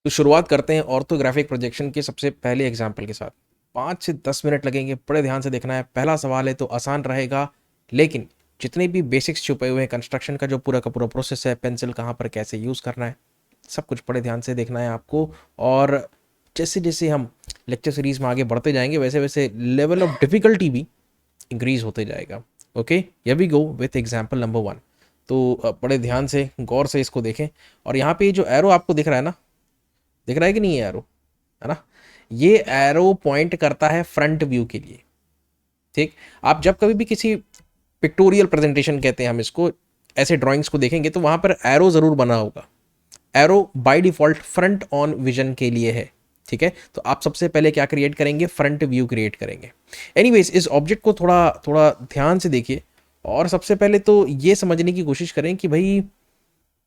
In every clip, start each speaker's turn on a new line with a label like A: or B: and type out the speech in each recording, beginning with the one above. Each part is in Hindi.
A: तो शुरुआत करते हैं ऑर्थोग्राफिक प्रोजेक्शन के सबसे पहले एग्जाम्पल के साथ। 5 से 10 मिनट लगेंगे, बड़े ध्यान से देखना है। पहला सवाल है तो आसान रहेगा, लेकिन जितने भी बेसिक्स छुपे हुए हैं कंस्ट्रक्शन का, जो पूरा का पूरा प्रोसेस है, पेंसिल कहाँ पर कैसे यूज़ करना है, सब कुछ बड़े ध्यान से देखना है आपको। और जैसे जैसे हम लेक्चर सीरीज में आगे बढ़ते जाएंगे, वैसे वैसे लेवल ऑफ डिफिकल्टी भी इंक्रीज होते जाएगा। Okay, here we go with example number 1। तो बड़े ध्यान से गौर से इसको देखें। और यहाँ पे जो एरो आपको दिख रहा है ना, दिख रहा है कि नहीं है एरो, है ना? ये एरो पॉइंट करता है फ्रंट व्यू के लिए। ठीक, आप जब कभी भी किसी पिक्टोरियल प्रेजेंटेशन कहते हैं हम इसको, ऐसे ड्राइंग्स को देखेंगे तो वहां पर एरो जरूर बना होगा। Arrow by default front on vision के लिए है। ठीक है, तो आप सबसे पहले क्या क्रिएट करेंगे? फ्रंट व्यू क्रिएट करेंगे। एनीवेज, इस ऑब्जेक्ट को थोड़ा थोड़ा ध्यान से देखिए। और सबसे पहले तो ये समझने की कोशिश करें कि भाई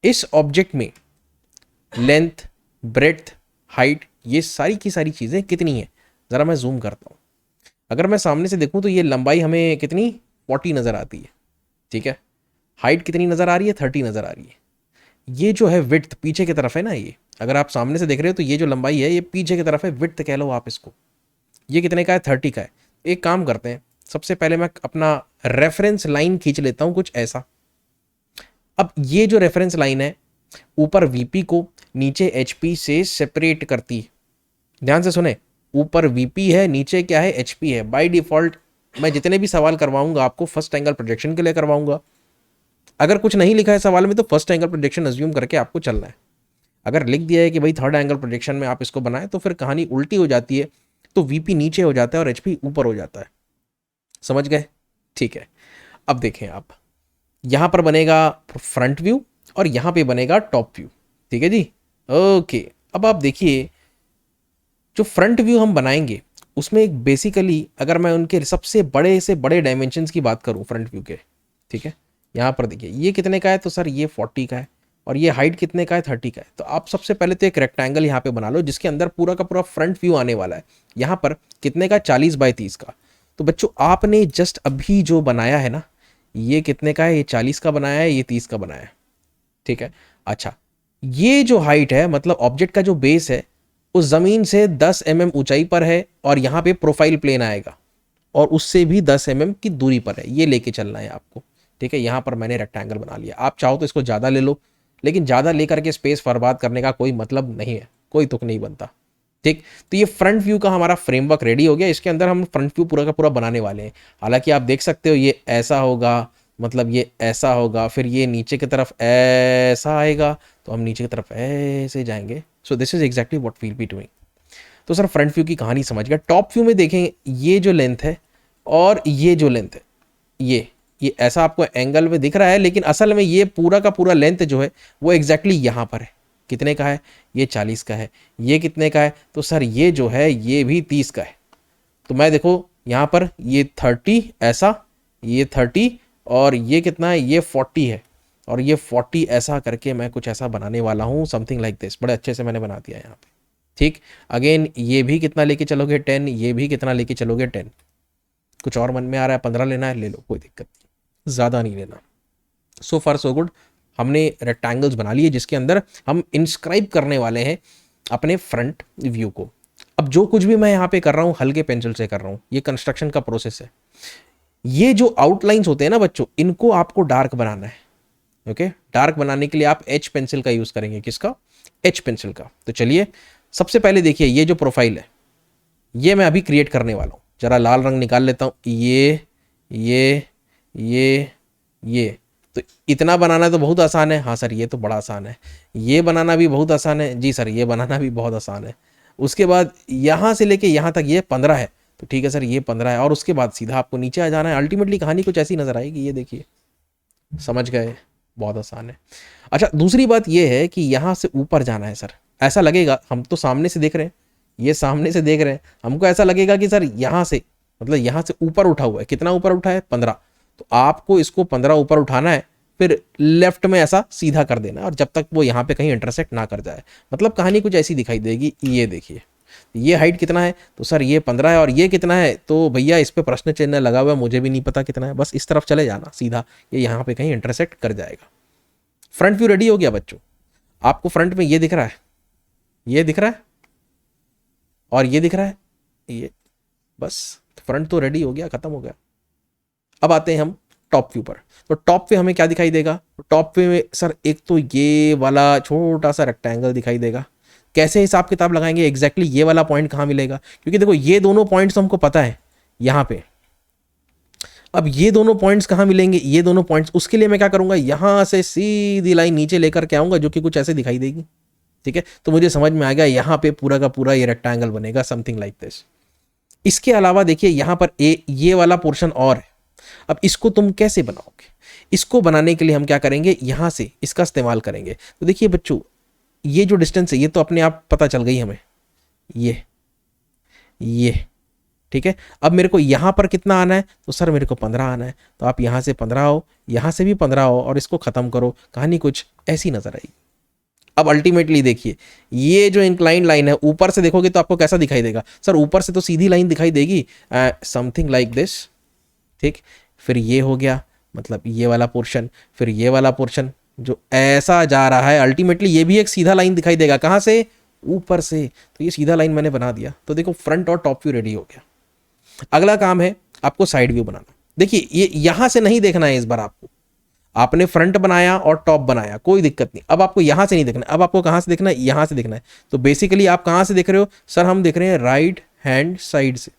A: इस ऑब्जेक्ट में लेंथ, ब्रेड्थ, हाइट, ये सारी की सारी चीज़ें कितनी है। ज़रा मैं जूम करता हूँ। अगर मैं सामने से देखूँ तो ये लंबाई हमें कितनी 40 नज़र आती है। ठीक है, हाइट कितनी नज़र आ रही है? 30 नज़र आ रही है। ये जो है विड्थ पीछे की तरफ है ना, ये अगर आप सामने से देख रहे हो तो ये जो लंबाई है ये पीछे की तरफ है, विड्थ कह लो आप इसको। ये कितने का है? 30 का है। एक काम करते हैं, सबसे पहले मैं अपना रेफरेंस लाइन खींच लेता हूँ कुछ ऐसा। अब ये जो रेफरेंस लाइन है ऊपर वीपी को नीचे एचपी से सेपरेट करती है। ध्यान से सुने, ऊपर वीपी है, नीचे क्या है? एचपी है। बाय डिफॉल्ट मैं जितने भी सवाल करवाऊंगा आपको फर्स्ट एंगल प्रोजेक्शन के लिए करवाऊंगा। अगर कुछ नहीं लिखा है सवाल में तो फर्स्ट एंगल प्रोजेक्शन अज्यूम करके आपको चलना है। अगर लिख दिया है कि भाई थर्ड एंगल प्रोजेक्शन में आप इसको बनाएं तो फिर कहानी उल्टी हो जाती है। तो वीपी नीचे हो जाता है और एचपी ऊपर हो जाता है। समझ गए? ठीक है, अब देखें आप, यहां पर बनेगा फ्रंट व्यू और यहां पे बनेगा टॉप व्यू। ठीक है जी, ओके। अब आप देखिए, जो फ्रंट व्यू हम बनाएंगे उसमें एक बेसिकली, अगर मैं उनके सबसे बड़े से बड़े डायमेंशंस की बात करूं फ्रंट व्यू के, ठीक है, यहाँ पर देखिए ये कितने का है? तो सर ये 40 का है। और ये हाइट कितने का है? 30 का है। तो आप सबसे पहले तो एक रेक्टेंगल यहाँ पे बना लो जिसके अंदर पूरा का पूरा फ्रंट व्यू आने वाला है। यहाँ पर कितने का? 40 बाय 30 का। तो बच्चों आपने जस्ट अभी जो बनाया है ना, ये कितने का है? ये 40 का बनाया है, ये 30 का बनाया है। ठीक है, अच्छा, ये जो हाइट है मतलब ऑब्जेक्ट का जो बेस है उस जमीन से 10 mm ऊंचाई पर है और यहाँ पे प्रोफाइल प्लेन आएगा और उससे भी 10 mm की दूरी पर है। ये लेके चलना है आपको। ठीक है, यहाँ पर मैंने रेक्टेंगल बना लिया। आप चाहो तो इसको ज़्यादा ले लो, लेकिन ज़्यादा लेकर के स्पेस बर्बाद करने का कोई मतलब नहीं है, कोई तुक नहीं बनता। ठीक, तो ये फ्रंट व्यू का हमारा फ्रेमवर्क रेडी हो गया। इसके अंदर हम फ्रंट व्यू पूरा का पूरा बनाने वाले हैं। हालांकि आप देख सकते हो ये ऐसा होगा, मतलब ये ऐसा होगा, फिर ये नीचे की तरफ ऐसा आएगा, तो हम नीचे की तरफ ऐसे जाएंगे। So this is exactly what we'll be doing. तो सर फ्रंट व्यू की कहानी समझ गया। टॉप व्यू में देखें, ये जो लेंथ है और ये जो लेंथ है, ये ऐसा आपको एंगल में दिख रहा है, लेकिन असल में ये पूरा का पूरा लेंथ जो है वो एग्जैक्टली यहाँ पर है। कितने का है? ये 40 का है। ये कितने का है? तो सर ये जो है ये भी 30 का है। तो मैं देखो यहाँ पर ये 30 ऐसा, ये 30 और ये कितना है? ये 40 है। और ये 40 ऐसा करके मैं कुछ ऐसा बनाने वाला हूँ, समथिंग लाइक दिस। बड़े अच्छे से मैंने बना दिया यहाँ पे। ठीक, अगेन ये भी कितना लेके चलोगे? 10। ये भी कितना लेके चलोगे? 10। कुछ और मन में आ रहा है? 15 लेना है? ले लो, कोई दिक्कत नहीं, ज़्यादा नहीं लेना। सो फार सो गुड। हमने रेक्टेंगल्स बना लिए जिसके अंदर हम इंस्क्राइब करने वाले हैं अपने फ्रंट व्यू को। अब जो कुछ भी मैं यहाँ पे कर रहा हूँ हल्के पेंसिल से कर रहा हूँ, ये कंस्ट्रक्शन का प्रोसेस है। ये जो आउटलाइंस होते हैं ना बच्चों, इनको आपको डार्क बनाना है। ओके, डार्क बनाने के लिए आप एच पेंसिल का यूज करेंगे। किसका? एच पेंसिल का। तो चलिए सबसे पहले देखिए, ये जो प्रोफाइल है ये मैं अभी क्रिएट करने वाला हूँ। जरा लाल रंग निकाल लेता हूँ। ये ये ये तो इतना बनाना तो बहुत आसान है। हाँ सर ये तो बड़ा आसान है। ये बनाना भी बहुत आसान है। जी सर ये बनाना भी बहुत आसान है। उसके बाद यहाँ से लेके यहाँ तक ये 15 है। तो ठीक है सर ये 15 है, और उसके बाद सीधा आपको नीचे आ जाना है। अल्टीमेटली कहानी कुछ ऐसी नजर आएगी। ये देखिए, समझ गए? बहुत आसान है। अच्छा, दूसरी बात ये है कि यहाँ से ऊपर जाना है। सर ऐसा लगेगा, हम तो सामने से देख रहे हैं, ये सामने से देख रहे हैं, हमको ऐसा लगेगा कि सर यहाँ से, मतलब यहाँ से ऊपर उठा हुआ है। कितना ऊपर उठा है? 15। तो आपको इसको 15 ऊपर उठाना है, फिर लेफ्ट में ऐसा सीधा कर देना, और जब तक वो यहाँ पे कहीं इंटरसेक्ट ना कर जाए। मतलब कहानी कुछ ऐसी दिखाई देगी। ये देखिए, ये हाइट कितना है? तो सर ये 15 है। और ये कितना है? तो भैया इस पे प्रश्न चिन्ह लगा हुआ है, मुझे भी नहीं पता कितना है। बस इस तरफ चले जाना सीधा, ये यहाँ पे कहीं इंटरसेक्ट कर जाएगा। फ्रंट व्यू रेडी हो गया बच्चों। आपको फ्रंट में ये दिख रहा है, ये दिख रहा है और ये दिख रहा है, ये बस फ्रंट तो रेडी हो गया, खत्म हो गया। अब आते हैं हम टॉप व्यू पर। तो टॉप पे हमें क्या दिखाई देगा? टॉप पे में सर एक तो ये वाला छोटा सा रेक्टेंगल दिखाई देगा। कैसे हिसाब किताब लगाएंगे एग्जैक्टली ये वाला पॉइंट कहाँ मिलेगा? क्योंकि देखो ये दोनों पॉइंट्स हमको पता है यहाँ पे। अब ये दोनों पॉइंट्स कहाँ मिलेंगे? ये दोनों पॉइंट्स, उसके लिए मैं क्या करूंगा, यहाँ से सीधी लाइन नीचे लेकर के आऊंगा जो कि कुछ ऐसे दिखाई देगी। ठीक है, तो मुझे समझ में आ गया यहाँ पे पूरा का पूरा ये रेक्टेंगल बनेगा, समथिंग लाइक दिस। इसके अलावा देखिए यहाँ पर ये वाला पोर्शन और है। अब इसको तुम कैसे बनाओगे? इसको बनाने के लिए हम क्या करेंगे, यहां से इसका इस्तेमाल करेंगे। तो देखिए बच्चों, ये जो डिस्टेंस है ये तो अपने आप पता चल गई हमें, ये ठीक है। अब मेरे को यहां पर कितना आना है? तो सर मेरे को 15 आना है। तो आप यहां से 15 हो, यहां से भी 15 हो और इसको खत्म करो, कहानी कुछ ऐसी नजर आएगी। अब अल्टीमेटली देखिए ये जो इंक्लाइन लाइन है ऊपर से देखोगे तो आपको कैसा दिखाई देगा? सर ऊपर से तो सीधी लाइन दिखाई देगी, समथिंग लाइक दिस। ठीक, फिर ये हो गया, मतलब ये वाला पोर्शन, फिर ये वाला पोर्शन जो ऐसा जा रहा है, अल्टीमेटली ये भी एक सीधा लाइन दिखाई देगा। कहाँ से? ऊपर से। तो ये सीधा लाइन मैंने बना दिया। तो देखो फ्रंट और टॉप व्यू रेडी हो गया। अगला काम है आपको साइड व्यू बनाना। देखिए ये यहां से नहीं देखना है इस बार आपको। आपने फ्रंट बनाया और टॉप बनाया, कोई दिक्कत नहीं। अब आपको यहां से नहीं देखना, अब आपको कहां से देखना है? यहां से देखना है। तो बेसिकली आप कहां से देख रहे हो? सर हम देख रहे हैं राइट हैंड साइड से।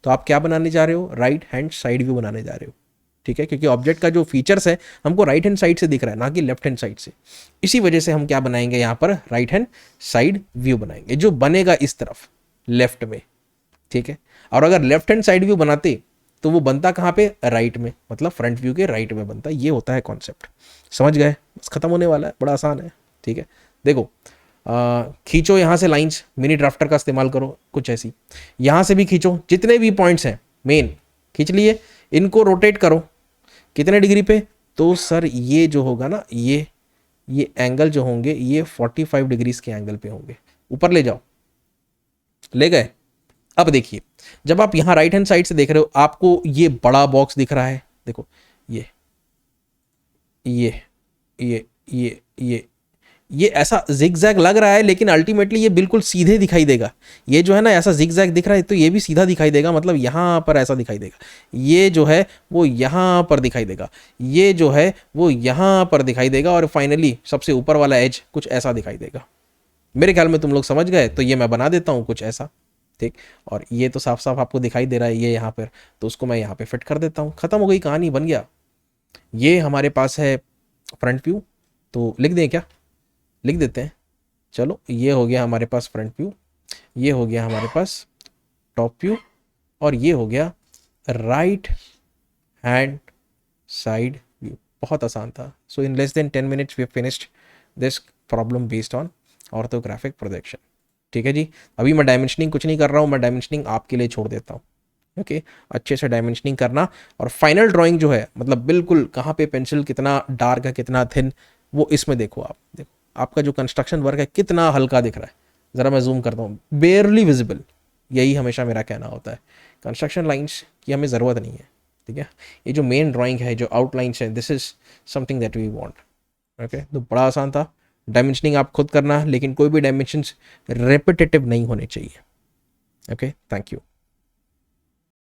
A: तो आप क्या बनाने जा रहे हो? राइट हैंड साइड व्यू बनाने जा रहे हो। ठीक है, क्योंकि ऑब्जेक्ट का जो फीचर्स है हमको राइट हैंड साइड से दिख रहा है, ना कि लेफ्ट हैंड साइड से। इसी वजह से हम क्या बनाएंगे यहाँ पर? राइट हैंड साइड व्यू बनाएंगे, जो बनेगा इस तरफ लेफ्ट में। ठीक है, और अगर लेफ्ट हैंड साइड व्यू बनाते तो वो बनता कहाँ पे? राइट में, मतलब फ्रंट व्यू के राइट में बनता। ये होता है कॉन्सेप्ट। समझ गए? बस खत्म होने वाला है, बड़ा आसान है। ठीक है, देखो खींचो यहाँ से लाइंस, मिनी ड्राफ्टर का इस्तेमाल करो, कुछ ऐसी। यहाँ से भी खींचो, जितने भी पॉइंट्स हैं मेन खींच लिए, इनको रोटेट करो। कितने डिग्री पे? तो सर ये जो होगा ना, ये एंगल जो होंगे ये 45 डिग्रीज के एंगल पे होंगे। ऊपर ले जाओ, ले गए। अब देखिए जब आप यहाँ राइट हैंड साइड से देख रहे हो, आपको ये बड़ा बॉक्स दिख रहा है। देखो ये ये ये ये ये ऐसा जिगजैग लग रहा है, लेकिन अल्टीमेटली ये बिल्कुल सीधे दिखाई देगा। ये जो है ना ऐसा जिगजैग दिख रहा है, तो ये भी सीधा दिखाई देगा, मतलब यहाँ पर ऐसा दिखाई देगा। ये जो है वो यहाँ पर दिखाई देगा, ये जो है वो यहाँ पर दिखाई देगा, और फाइनली सबसे ऊपर वाला एज कुछ ऐसा दिखाई देगा। मेरे ख्याल में तुम लोग समझ गए। तो ये मैं बना देता हूँ कुछ ऐसा। ठीक, और ये तो साफ साफ आपको दिखाई दे रहा है ये यहाँ पर, तो उसको मैं यहाँ पे फिट कर देता हूँ। खत्म हो गई कहानी, बन गया। ये हमारे पास है फ्रंट व्यू। तो लिख दें क्या? लिख देते हैं। चलो ये हो गया हमारे पास फ्रंट व्यू, ये हो गया हमारे पास टॉप व्यू, और ये हो गया राइट हैंड साइड व्यू। बहुत आसान था। So in less than 10 minutes we have finished this problem based on orthographic projection. ठीक है जी, अभी मैं डायमेंशनिंग कुछ नहीं कर रहा हूँ, मैं डायमेंशनिंग आपके लिए छोड़ देता हूँ। ओके, अच्छे से डायमेंशनिंग करना, और फाइनल ड्राइंग जो है मतलब बिल्कुल कहाँ पे पेंसिल कितना डार्क है कितना थिन, वो इसमें देखो। आप देखो आपका जो कंस्ट्रक्शन वर्क है कितना हल्का दिख रहा है। ज़रा मैं जूम करता हूँ, बेयरली विजिबल। यही हमेशा मेरा कहना होता है, कंस्ट्रक्शन लाइंस की हमें ज़रूरत नहीं है। ठीक है, ये जो मेन ड्राइंग है, जो आउटलाइंस है, this is something that we want. Okay, तो बड़ा आसान था। डायमेंशनिंग आप खुद करना, लेकिन कोई भी डायमेंशंस रेपिटेटिव नहीं होने चाहिए। Okay, thank you.